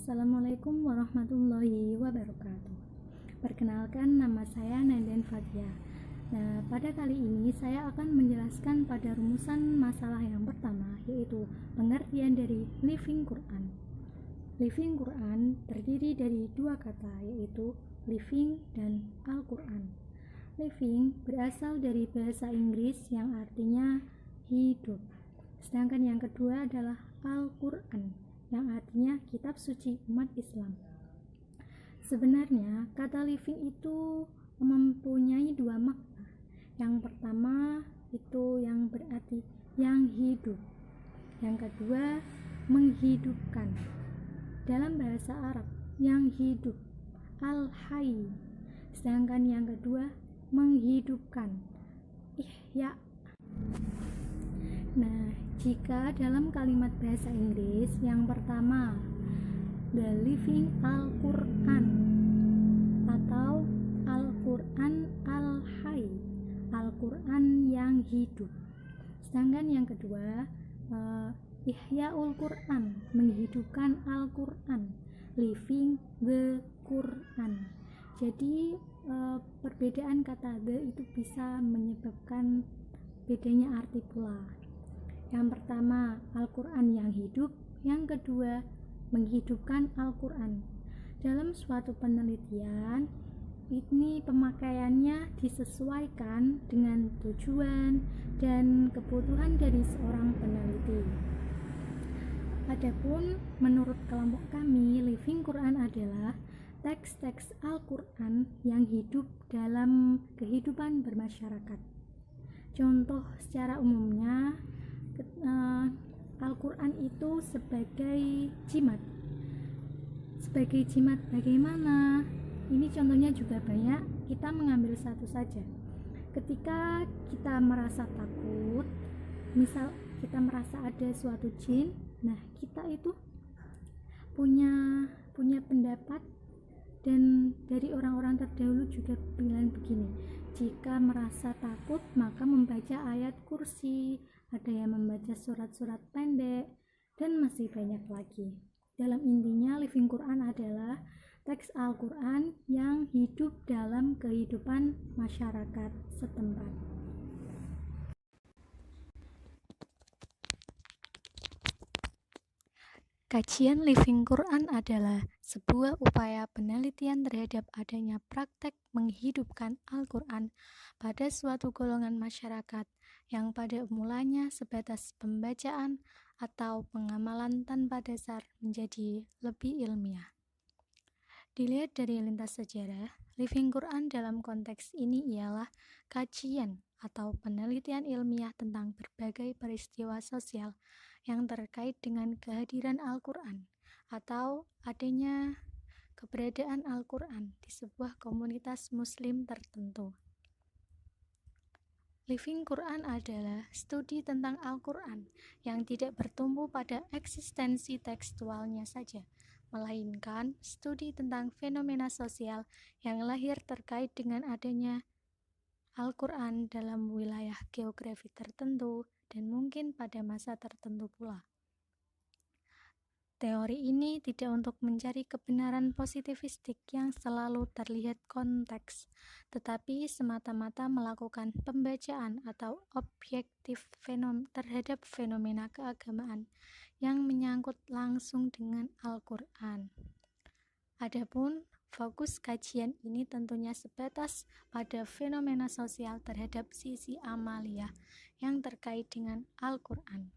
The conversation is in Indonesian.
Assalamualaikum warahmatullahi wabarakatuh. Perkenalkan, nama saya Nenden Fathia. Nah, pada kali ini saya akan menjelaskan pada rumusan masalah yang pertama, yaitu pengertian dari Living Quran. Living Quran terdiri dari dua kata, yaitu living dan Al-Quran. Living berasal dari bahasa Inggris yang artinya hidup, sedangkan yang kedua adalah Al-Quran yang artinya kitab suci umat Islam. Sebenarnya kata living itu mempunyai dua makna. Yang pertama itu yang berarti yang hidup, yang kedua menghidupkan. Dalam bahasa Arab, yang hidup al-hayy, sedangkan yang kedua menghidupkan ihya. Nah, jika dalam kalimat bahasa Inggris, yang pertama the living Al-Quran atau Al-Quran al-hayy, Al-Quran yang hidup. Sedangkan yang kedua Ihya'ul Quran, menghidupkan Al-Quran, living the Quran. Jadi perbedaan kata the itu bisa menyebabkan bedanya arti pula. Yang pertama Al-Quran yang hidup, yang kedua menghidupkan Al-Quran. Dalam suatu penelitian ini pemakaiannya disesuaikan dengan tujuan dan kebutuhan dari seorang peneliti. Adapun menurut kelompok kami, Living Quran adalah teks-teks Al-Quran yang hidup dalam kehidupan bermasyarakat. Contoh secara umumnya, Al-Quran itu sebagai jimat. Sebagai jimat bagaimana? Ini contohnya juga banyak, kita mengambil satu saja. Ketika kita merasa takut, misal kita merasa ada suatu jin, nah kita itu punya pendapat, dan dari orang-orang terdahulu juga bilang begini, jika merasa takut maka membaca ayat kursi, ada yang membaca surat-surat pendek, dan masih banyak lagi. Dalam intinya, Living Quran adalah teks Al-Quran yang hidup dalam kehidupan masyarakat setempat. Kajian Living Quran adalah sebuah upaya penelitian terhadap adanya praktek menghidupkan Al-Quran pada suatu golongan masyarakat yang pada mulanya sebatas pembacaan atau pengamalan tanpa dasar menjadi lebih ilmiah. Dilihat dari lintas sejarah, Living Quran dalam konteks ini ialah kajian atau penelitian ilmiah tentang berbagai peristiwa sosial yang terkait dengan kehadiran Al-Quran atau adanya keberadaan Al-Quran di sebuah komunitas muslim tertentu. Living Quran adalah studi tentang Al-Quran yang tidak bertumpu pada eksistensi tekstualnya saja, melainkan studi tentang fenomena sosial yang lahir terkait dengan adanya Al-Quran dalam wilayah geografi tertentu dan mungkin pada masa tertentu pula. Teori ini tidak untuk mencari kebenaran positivistik yang selalu terlihat konteks, tetapi semata-mata melakukan pembacaan atau objektif terhadap fenomena keagamaan yang menyangkut langsung dengan Al-Quran. Adapun fokus kajian ini tentunya sebatas pada fenomena sosial terhadap sisi amalia yang terkait dengan Al-Quran.